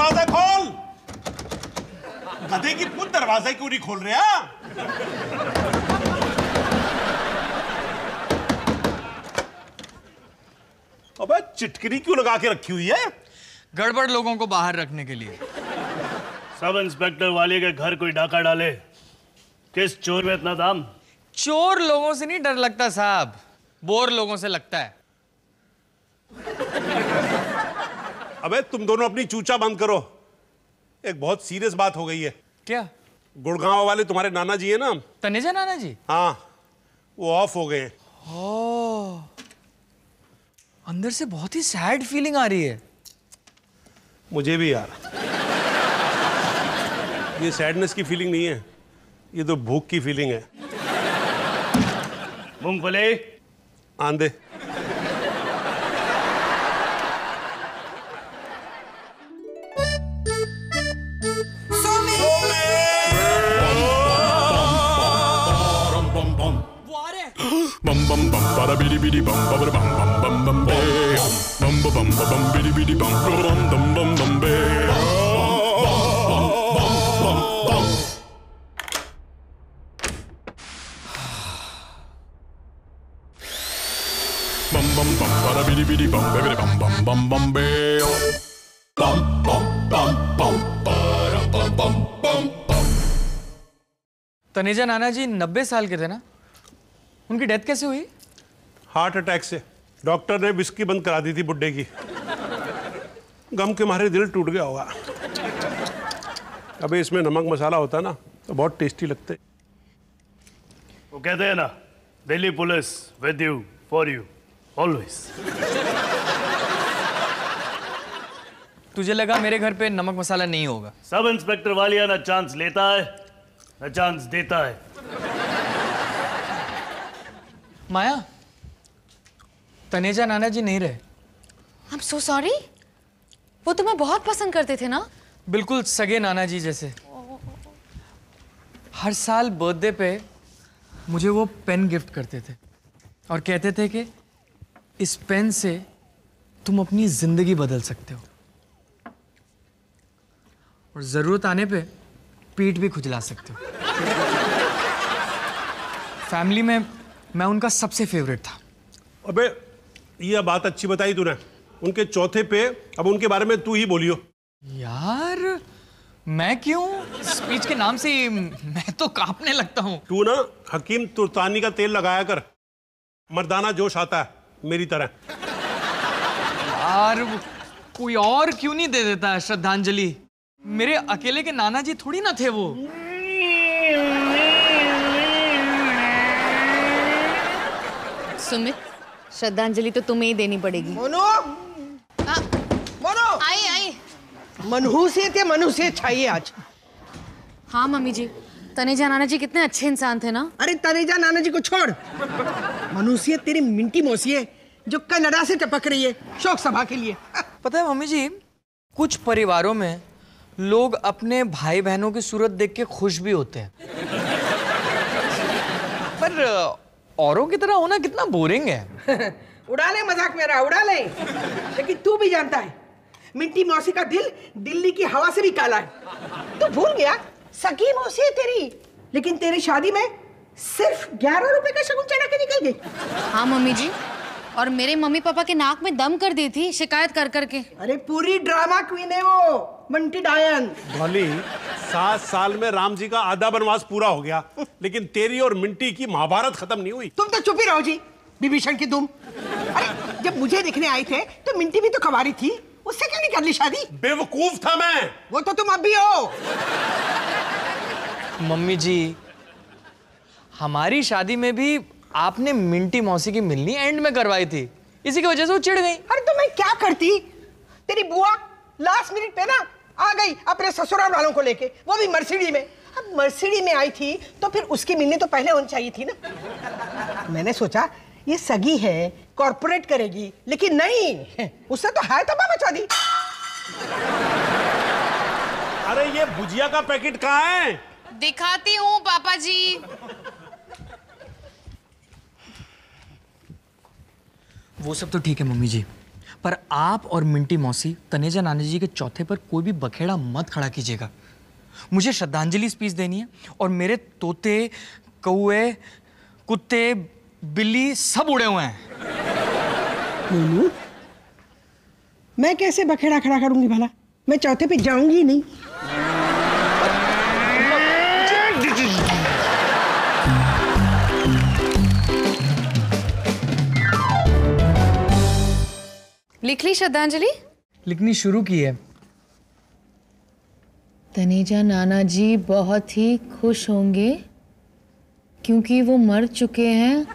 दरवाजा खोल। गधे की पूछ, दरवाजा क्यों नहीं खोल रहा? अबे चिटकनी क्यों लगा के रखी हुई है? गड़बड़ लोगों को बाहर रखने के लिए। सब इंस्पेक्टर वाले के घर कोई डाका डाले, किस चोर में इतना दाम? चोर लोगों से नहीं डर लगता साहब, बोर लोगों से लगता है। अबे तुम दोनों अपनी चूचा बंद करो, एक बहुत सीरियस बात हो गई है। क्या? गुड़गांव वाले तुम्हारे नाना जी है ना, तनेजा नाना जी? हाँ, वो ऑफ हो गए। ओह, अंदर से बहुत ही सैड फीलिंग आ रही है। मुझे भी यार। ये सैडनेस की फीलिंग नहीं है, ये तो भूख की फीलिंग है। मूंगफली आंधे। bum bum bum bada bidi bidi bum bum bum bum bum bum bum bum bum bum bidi bidi bum bum bum bum bum bum bum bum bada bidi bidi bum bidi bum bum bum bum bum bum bum bum bum bum bum. Taneja नाना जी 90 साल के थे ना? उनकी death कैसे हुई? Heart attack से। Doctor ने विस्की बंद करा दी थी बुड्ढे की। गम के मारे दिल टूट गया होगा। अबे इसमें नमक मसाला होता ना तो बहुत टेस्टी लगते। वो कहते हैं ना, Delhi police with you for you always. तुझे लगा मेरे घर पे नमक मसाला नहीं होगा? सब इंस्पेक्टर वालिया ना चांस लेता है ना चांस देता है। माया, तनेजा नाना जी नहीं रहे। I'm so sorry। वो तुम्हें बहुत पसंद करते थे ना? बिल्कुल सगे नाना जी जैसे। हर साल बर्थडे पे मुझे वो पेन गिफ्ट करते थे और कहते थे कि इस पेन से तुम अपनी जिंदगी बदल सकते हो और जरूरत आने पे पीठ भी खुजला सकते हो। फैमिली में मैं उनका सबसे फेवरेट था। अबे ये बात अच्छी बताई तूने। उनके चौथे पे अब उनके बारे में तू ही बोलियो। यार मैं क्यों? स्पीच के नाम से मैं तो कांपने लगता हूँ। तू ना हकीम तुर्तानी का तेल लगाया कर, मर्दाना जोश आता है मेरी तरह। यार कोई और क्यों नहीं दे देता है श्रद्धांजलि? मेरे अकेले के नाना जी थोड़ी ना थे वो। सुमित, श्रद्धांजलि तो तुम्हें ही देनी पड़ेगी। मोनो, मोनो, आई मनहूसियत या मनुष्यत चाहिए आज। हाँ मम्मी जी, तनेजा नाना जी कितने अच्छे इंसान थे ना। अरे तनेजा नाना जी को छोड़, मनुष्यत तेरी मिंटी मौसी है जो कनाडा से टपक रही है शोक सभा के लिए। पता है मम्मी जी, कुछ परिवारों में लोग अपने भाई बहनों की सूरत देख के खुश भी होते हैं, पर औरों की तरह होना कितना बोरिंग है। उड़ा ले मजाक मेरा, उड़ा ले। लेकिन तू भी जानता है मिंटी मौसी का दिल दिल्ली की हवा से भी काला है। तू भूल गया सगी मौसी है तेरी, लेकिन तेरी शादी में सिर्फ 11 रुपए का शगुन चढ़ा के निकल गई। हाँ मम्मी जी, और मेरे मम्मी पापा के नाक में दम कर दी थी शिकायत कर करके। अरे पूरी ड्रामा क्वीन है वो मंटी डायन। भली 7 साल में राम जी का आधा वनवास पूरा हो गया, लेकिन तेरी और मिंटी की महाभारत खत्म नहीं हुई। तुम तो चुप ही रहो जी, विभीषण की तुम। अरे जब मुझे देखने आई थे तो मिंटी भी तो कवारी थी, उससे क्यों नहीं कर ली शादी? बेवकूफ था मैं। वो तो तुम अब भी हो। मम्मी जी, हमारी शादी में भी आपने मिंटी मौसी की मिलनी एंड में करवाई थी, इसी की वजह से वो चिढ़ गई। अरे तो मैं क्या करती? तेरी बुआ लास्ट मिनट पे ना आ गई अपने ससुराल वालों को लेके, वो भी मर्सिडी में। अब मर्सिडी में आई थी तो फिर उसकी मिलनी तो पहले होनी चाहिए थी ना। मैंने सोचा ये सगी है, कॉर्पोरेट करेगी, लेकिन नहीं, उसने तो हाय तबाह मचा दी। अरे ये भुजिया का पैकेट कहाँ है? दिखाती हूँ पापा जी। वो सब तो ठीक है मम्मी जी, पर आप और मिंटी मौसी तनेजा नानी जी के चौथे पर कोई भी बखेड़ा मत खड़ा कीजिएगा। मुझे श्रद्धांजलि स्पीच देनी है और मेरे तोते, कौए, कुत्ते, बिल्ली सब उड़े हुए हैं। मोनू, मैं कैसे बखेड़ा खड़ा करूंगी भला? मैं चौथे पे जाऊंगी नहीं। लिख ली श्रद्धांजलि? लिखनी शुरू की है। तनेजा नाना जी बहुत ही खुश होंगे क्योंकि वो मर चुके हैं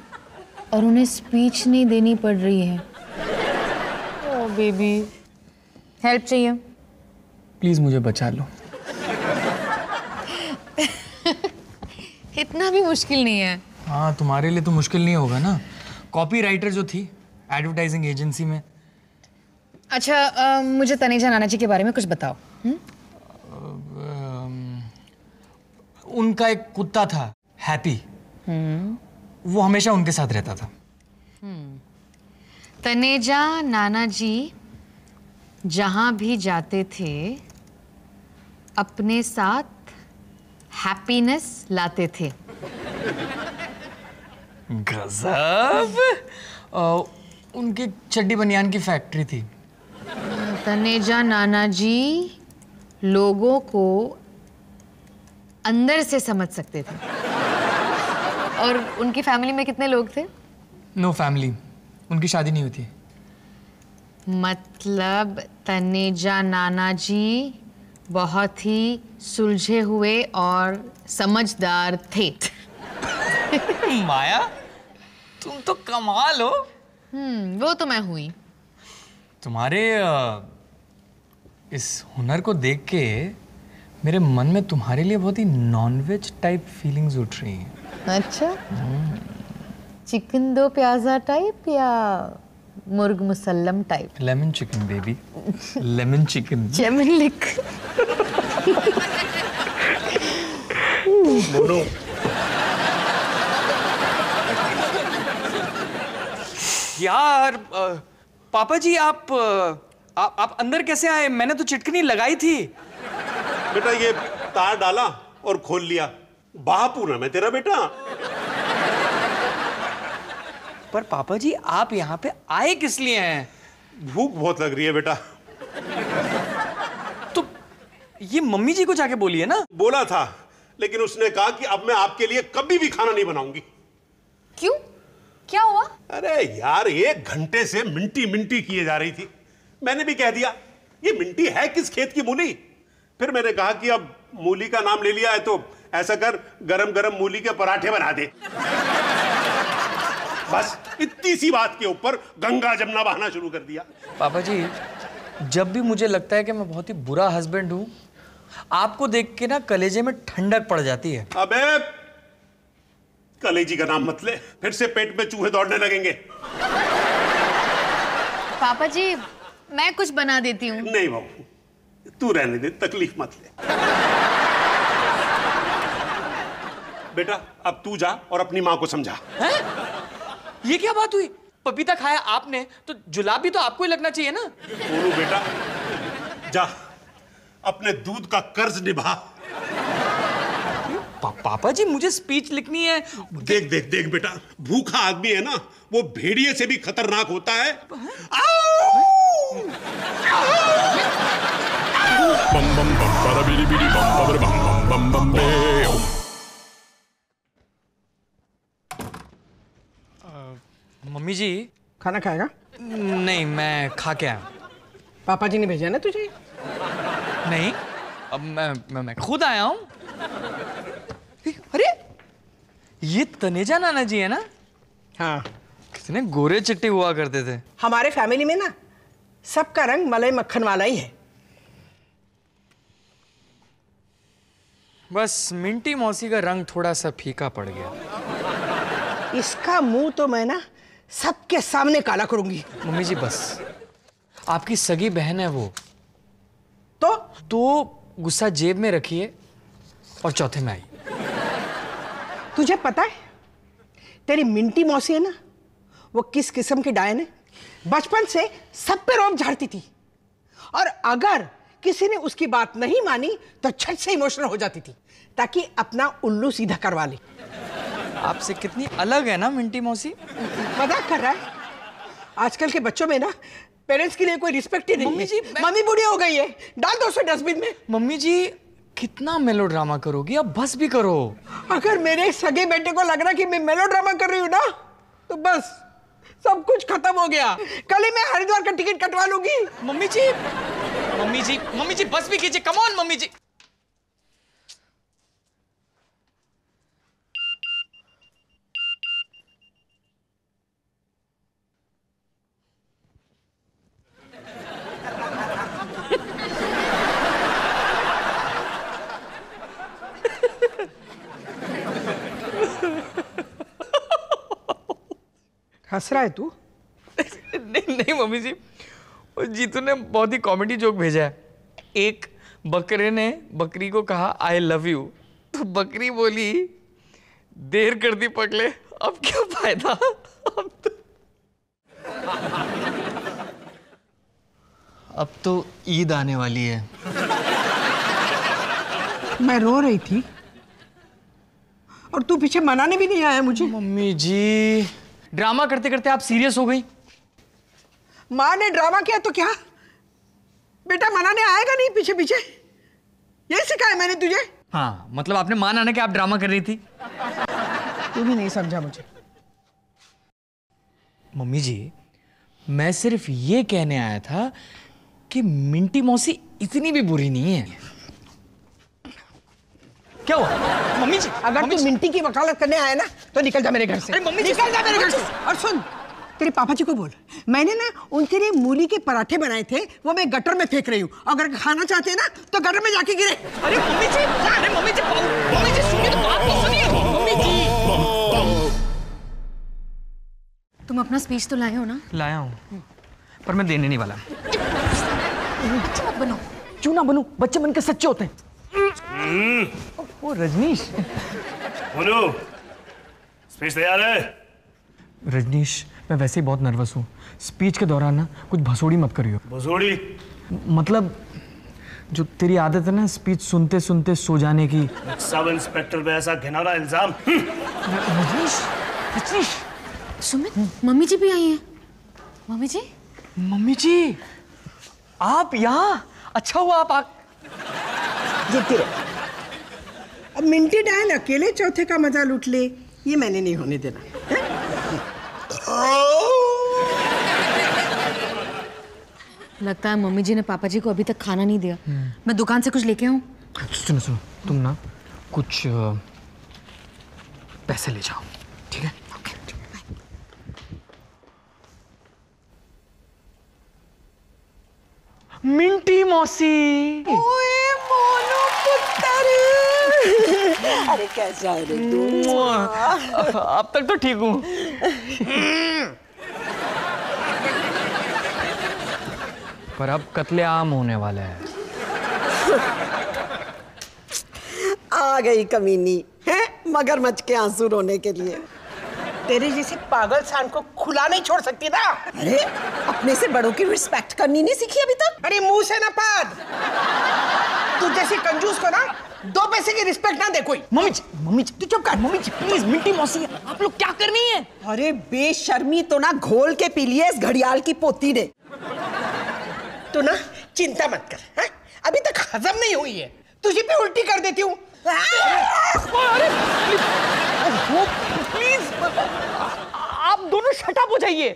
और उन्हें स्पीच नहीं देनी पड़ रही है। ओह बेबी, हेल्प चाहिए? प्लीज मुझे बचा लो। इतना भी मुश्किल नहीं है। हाँ, तुम्हारे लिए तो मुश्किल नहीं होगा ना। कॉपी राइटर जो थी एडवर्टाइजिंग एजेंसी में। अच्छा, मुझे तनेजा नाना जी के बारे में कुछ बताओ। उनका एक कुत्ता था, हैप्पी। वो हमेशा उनके साथ रहता था। तनेजा नाना जी जहां भी जाते थे अपने साथ हैप्पीनेस लाते थे। गजब। उनकी चड्डी बनियान की फैक्ट्री थी। तनेजा नाना जी लोगों को अंदर से समझ सकते थे। और उनकी फैमिली में कितने लोग थे? No family. उनकी शादी नहीं हुई थी। मतलब तनेजा नाना जी बहुत ही सुलझे हुए और समझदार थे। माया, तुम तो कमाल हो। वो तो मैं हुई। तुम्हारे इस हुनर को देख के मेरे मन में तुम्हारे लिए बहुत ही नॉनवेज टाइप फीलिंग्स उठ रही हैं। अच्छा, चिकन दो प्याजा टाइप या murgh musallam type? Lemon chicken baby, lemon chicken. जेमिन लिख। मोनू, यार पापा जी आप अंदर कैसे आए? मैंने तो चिटकनी लगाई थी। बेटा ये तार डाला और खोल लिया। बापूनम है तेरा बेटा। पर पापा जी आप यहाँ पे आए किस लिए हैं? भूख बहुत लग रही है बेटा। तो ये मम्मी जी को जाके बोलिए ना। बोला था, लेकिन उसने कहा कि अब मैं आपके लिए कभी भी खाना नहीं बनाऊंगी। क्यों? क्या हुआ? अरे यार, 1 घंटे से मिंटी मिंटी किए जा रही थी। मैंने भी कह दिया ये मिंटी है किस खेत की मूली। फिर मैंने कहा कि अब मूली का नाम ले लिया है तो ऐसा कर, गरम गरम मूली के पराठे बना दे। बस इतनी सी बात के ऊपर गंगा जमुना बहाना शुरू कर दिया। पापा जी, जब भी मुझे लगता है कि मैं बहुत ही बुरा हस्बैंड हूं, आपको देख के ना कलेजे में ठंडक पड़ जाती है। अबे कलेजी का नाम मत ले, फिर से पेट में चूहे दौड़ने लगेंगे। पापा जी, मैं कुछ बना देती हूँ। नहीं बाबू, तू रहने दे, तकलीफ मत ले। बेटा अब तू जा और अपनी माँ को समझा। हैं? ये क्या बात हुई? पपीता खाया आपने तो जुलाब भी तो आपको ही लगना चाहिए ना। बोलू बेटा, जा अपने दूध का कर्ज निभा। पापा जी मुझे स्पीच लिखनी है। देख देख देख बेटा, भूखा आदमी है ना, वो भेड़िए से भी खतरनाक होता है। Bum bum bum bada bidi bidi bum bada bum bum bum bum bam. Mummy ji. खाना खाएगा? नहीं, मैं खा के आया। पापा जी ने भेजा ना तुझे? नहीं, अब मैं खुद आया हूँ। अरे ये तनेजा नाना जी है ना? हाँ, कितने गोरे चिट्टे हुआ करते थे। हमारे फैमिली में ना सबका रंग मलाई मक्खन वाला ही है। बस मिंटी मौसी का रंग थोड़ा सा फीका पड़ गया। इसका मुंह तो मैं ना सबके सामने काला करूंगी। मम्मी जी बस, आपकी सगी बहन है वो, तो गुस्सा जेब में रखिए और चौथे में आई। तुझे पता है तेरी मिंटी मौसी है ना, वो किस किस्म की डायन है? बचपन से सब पे रोब झाड़ती थी, और अगर किसी ने उसकी बात नहीं मानी तो झट से इमोशनल हो जाती थी ताकि अपना उल्लू सीधा करवा ले। आपसे कितनी अलग है ना मिंटी मौसी। मजाक कर रहा है? आजकल के बच्चों में ना पेरेंट्स के लिए कोई रिस्पेक्ट ही नहीं मम्मी है। जी, मम्मी बूढ़ी हो गई है, डाल दो उसे डस्टबिन में। मम्मी जी कितना मेलोड्रामा करोगी, अब बस भी करो। अगर मेरे सगे बेटे को लग रहा कि मैं मेलोड्रामा कर रही हूँ ना, तो बस सब कुछ खत्म हो गया। कल ही मैं हरिद्वार का टिकट कटवा लूंगी। मम्मी जी बस भी कीजिए, कम ऑन मम्मी जी। हंस रहा है तू? नहीं मम्मी जी, वो जीतू ने बहुत ही कॉमेडी जोक भेजा है। एक बकरे ने बकरी को कहा आई लव यू, तो बकरी बोली देर कर दी पगले, अब क्या फायदा। अब तो ईद आने वाली है। मैं रो रही थी और तू पीछे मनाने भी नहीं आया मुझे। मम्मी जी ड्रामा करते करते आप सीरियस हो गई। माँ ने ड्रामा किया तो क्या, बेटा मनाने आएगा नहीं पीछे पीछे, यही सिखाया मैंने तुझे। हाँ मतलब आपने मान आना कि आप ड्रामा कर रही थी। तू भी नहीं समझा मुझे। मम्मी जी मैं सिर्फ ये कहने आया था कि मिंटी मौसी इतनी भी बुरी नहीं है। क्या हुआ मम्मी जी? अगर तू मिंटी की वकालत करने आया ना तो निकल जा मेरे घर से। अरे मम्मी जी, निकल जा मेरे घर से। और सुन, तेरे पापा जी को बोल मैंने ना उनके लिए मूली के पराठे बनाए थे, वो मैं गटर में फेंक रही हूँ। अगर खाना चाहते हैं ना तो गटर में जाके गिरे। अरे मम्मी जी, मम्मी जी सुनिए तो बात तो सुनिए। मम्मी जी तुम अपना स्पीच तो लाए हो ना? लाया हूँ पर मैं देने नहीं वाला। बच्चे मत बनो। क्यों ना बनूं, बच्चे बनकर सच्चे होते हैं। ओ रजनीश। बोलो, स्पीच तैयार है? रजनीश मैं वैसे ही बहुत नर्वस हूँ, स्पीच के दौरान ना कुछ भसोड़ी मत करियो। भसोड़ी? मतलब जो तेरी आदत है ना स्पीच सुनते सुनते सो जाने की। सब इंस्पेक्टर पे ऐसा घिनौना इल्जाम। रजनीश, रजनीश। सुमित मम्मी जी भी आई हैं। मम्मी जी, मम्मी जी आप यहाँ, अच्छा हुआ आप जीती रहे। अब मिंटी डायन अकेले चौथे का मजा लूट ले, ये मैंने नहीं होने देना। लगता है मम्मी जी ने पापा जी को अभी तक खाना नहीं दिया। मैं दुकान से कुछ लेके आऊं? सुनो सुनो, तुम ना कुछ पैसे ले जाओ, ठीक है? मिंटी मौसी। ओए मोनू पुत्तर। अरे कैसा है रे तू? अब तक तो ठीक हूँ। पर अब कत्लेआम होने वाला है। आ गई कमीनी है मगरमच्छ के आंसू रोने के लिए। तेरे जैसे पागल सान को खुला नहीं छोड़ सकती ना। अरे अपने से बड़ों की रिस्पेक्ट करनी नहीं सीखी अभी तक? अरे मुंह से ना पाद। तू जैसे कंजूस को ना 2 पैसे की रिस्पेक्ट ना दे कोई। मम्मी जी तू चुप कर। मम्मी जी प्लीज, मिंटी मौसी आप लोग क्या कर रही हैं? अरे बेशर्मी तो ना घोल के पी लिए इस घड़ियाल की पोती ने। तू ना चिंता मत कर, है? अभी तक हजम नहीं हुई है, तुझे पे उल्टी कर देती हूँ। प्लीज आप दोनों शट अप हो जाइए।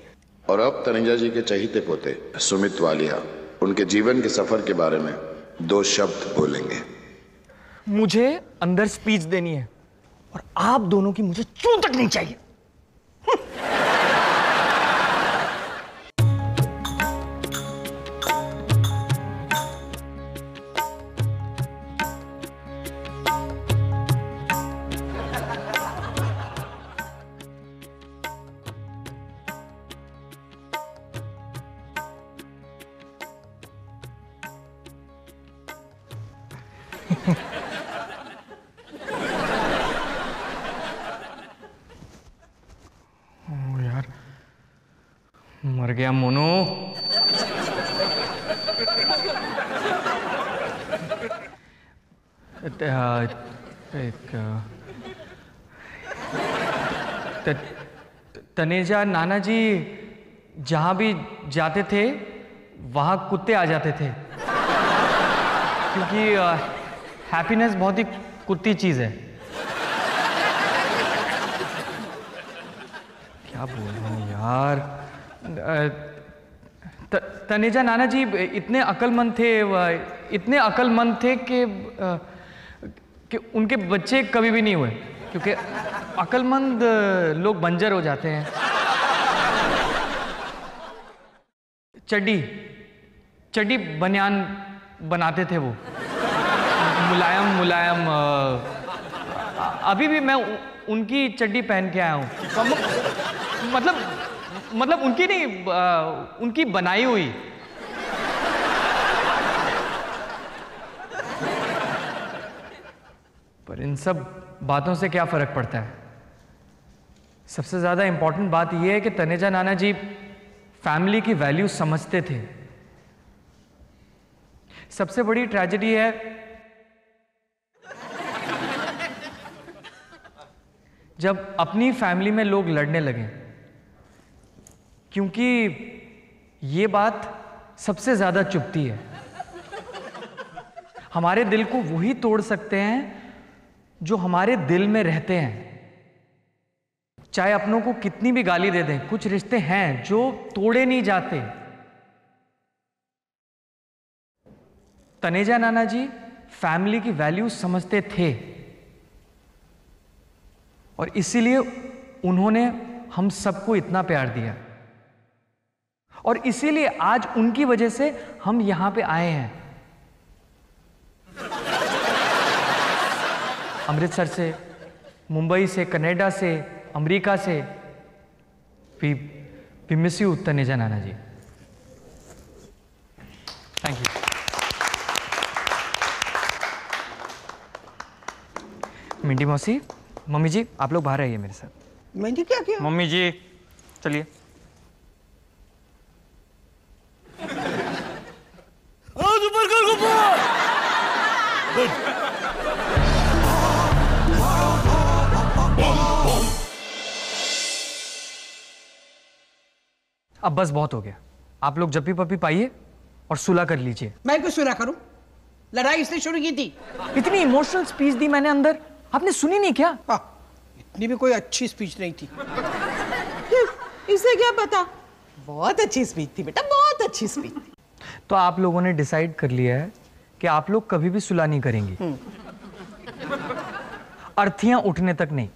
और अब तनुजा जी के चहीते पोते सुमित वालिया उनके जीवन के सफर के बारे में 2 शब्द बोलेंगे। मुझे अंदर स्पीच देनी है और आप दोनों की मुझे चू तक नहीं चाहिए। गया मोनू। तनेजा नाना जी जहां भी जाते थे वहां कुत्ते आ जाते थे, क्योंकि हैप्पीनेस बहुत ही कुत्ती चीज है। क्या बोल रहा हूँ यार। तनेजा नाना जी इतने अक्लमंद थे कि उनके बच्चे कभी भी नहीं हुए, क्योंकि अक्लमंद लोग बंजर हो जाते हैं। चड्डी बनियान बनाते थे वो, मुलायम। अभी भी मैं उनकी चड्डी पहन के आया हूँ। मतलब उनकी नहीं, उनकी बनाई हुई। पर इन सब बातों से क्या फर्क पड़ता है? सबसे ज्यादा इंपॉर्टेंट बात यह है कि तनेजा नाना जी फैमिली की वैल्यू समझते थे। सबसे बड़ी ट्रेजेडी है जब अपनी फैमिली में लोग लड़ने लगे, क्योंकि ये बात सबसे ज्यादा चुभती है। हमारे दिल को वही तोड़ सकते हैं जो हमारे दिल में रहते हैं। चाहे अपनों को कितनी भी गाली दे दें, कुछ रिश्ते हैं जो तोड़े नहीं जाते। तनेजा नाना जी फैमिली की वैल्यू समझते थे और इसीलिए उन्होंने हम सबको इतना प्यार दिया, और इसीलिए आज उनकी वजह से हम यहां पे आए हैं। अमृतसर से, मुंबई से, कनाडा से, अमेरिका से। वी मिस यू तनेजा नाना जी। Thank you. मिंटी मौसी, मम्मी जी आप लोग बाहर आइए मेरे साथ। मैंने क्या किया? मम्मी जी चलिए। अब बस बहुत हो गया। आप लोग जप्पी पप्पी पाइए और सुलह कर लीजिए। मैं क्यों सुलह करूं? लड़ाई इसने शुरू की थी। इतनी इमोशनल स्पीच दी मैंने अंदर, आपने सुनी नहीं क्या? इतनी भी कोई अच्छी स्पीच नहीं थी। इसे क्या पता? बहुत अच्छी स्पीच थी बेटा, बहुत अच्छी स्पीच थी। तो आप लोगों ने डिसाइड कर लिया है कि आप लोग कभी भी सुलह नहीं करेंगी, अर्थियां उठने तक नहीं।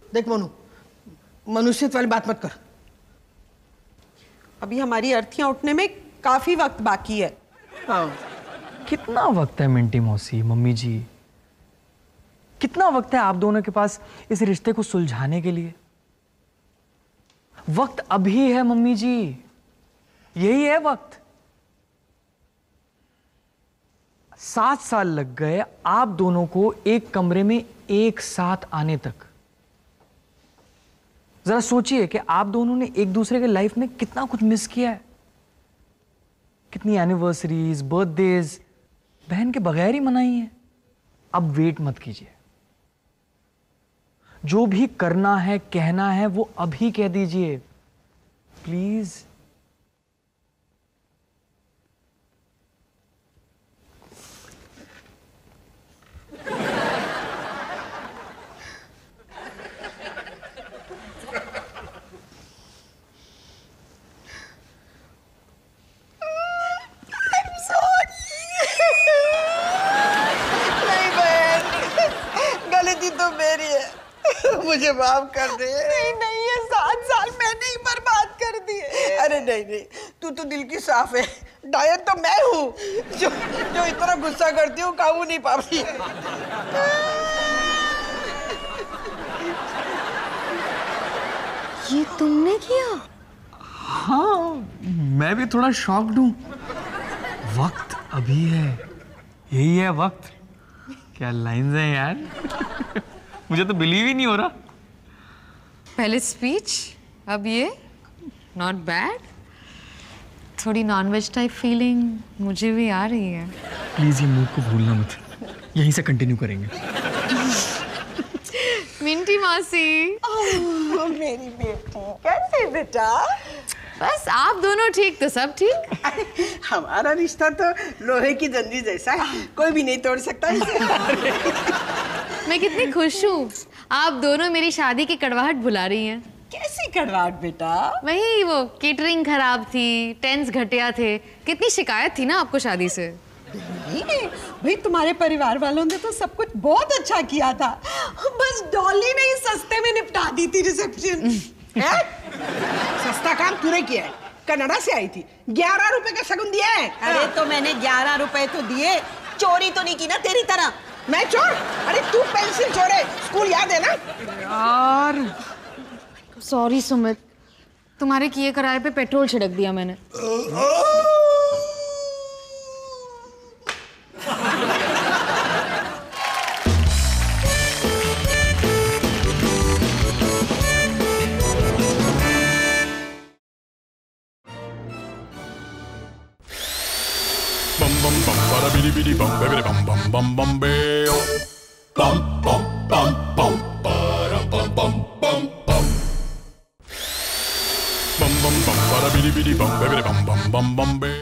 देख मोनू, मनुष्यत्व वाली बात मत कर। अभी हमारी अर्थियां उठने में काफी वक्त बाकी है। हाँ। कितना वक्त है मिंटी मौसी, मम्मी जी, कितना वक्त है आप दोनों के पास इस रिश्ते को सुलझाने के लिए? वक्त अभी है मम्मी जी, यही है वक्त। 7 साल लग गए आप दोनों को एक कमरे में एक साथ आने तक। जरा सोचिए कि आप दोनों ने एक दूसरे के लाइफ में कितना कुछ मिस किया है। कितनी एनिवर्सरीज, बर्थडेज बहन के बगैर ही मनाई है। अब वेट मत कीजिए, जो भी करना है, कहना है, वो अभी कह दीजिए प्लीज। मुझे माफ कर दे। नहीं, ये 7 साल मैंने ही बर्बाद कर दिए। अरे नहीं, तू तो दिल की साफ है। डायन तो मैं हूँ जो इतना गुस्सा करती हूँ, काबू नहीं पाती। ये तुमने किया? हाँ, मैं भी थोड़ा शॉक्ड हूं। वक्त अभी है, यही है वक्त। क्या लाइन्स हैं यार। मुझे तो बिलीव ही नहीं हो रहा। पहले स्पीच, अब ये। Not bad. थोड़ी नॉनवेज टाइप फीलिंग मुझे भी आ रही है। प्लीज़ ये मूड को भूलना मत, यहीं से कंटिन्यू करेंगे। मिंटी मौसी। मेरी बेटी कैसे बेटा? बस आप दोनों ठीक तो सब ठीक। हमारा रिश्ता तो लोहे की जंजीर जैसा है, कोई भी नहीं तोड़ सकता इसे। मैं कितनी खुश हूँ, आप दोनों मेरी शादी की कड़वाहट भुला रही हैं। कैसी कड़वाहट बेटा? वही वो केटरिंग खराब थी, टेंट्स घटिया थे, कितनी शिकायत थी ना आपको शादी से। भाई तुम्हारे परिवार वालों ने तो सब कुछ बहुत अच्छा किया था, बस डॉली ने ही सस्ते में निपटा दी थी रिसेप्शन। सस्ता काम तूने किया है, कनाडा से आई थी, 11 रुपए का शगुन दिया है। अरे तो मैंने 11 रुपए तो दिए, चोरी तो नहीं की ना तेरी तरह। मैं चोर? अरे तू पेंसिल चोर है, स्कूल याद है ना? यार सॉरी सुमित, तुम्हारे किए कराए पे पेट्रोल छिड़क दिया मैंने। Bum bum bum bada bidi bidi bum bidi bum bum bum bum beo. Bum bum bum bum bada bum bum bum bum. Bum bum bum bada bidi bidi bum bidi bum bum bum bum beo.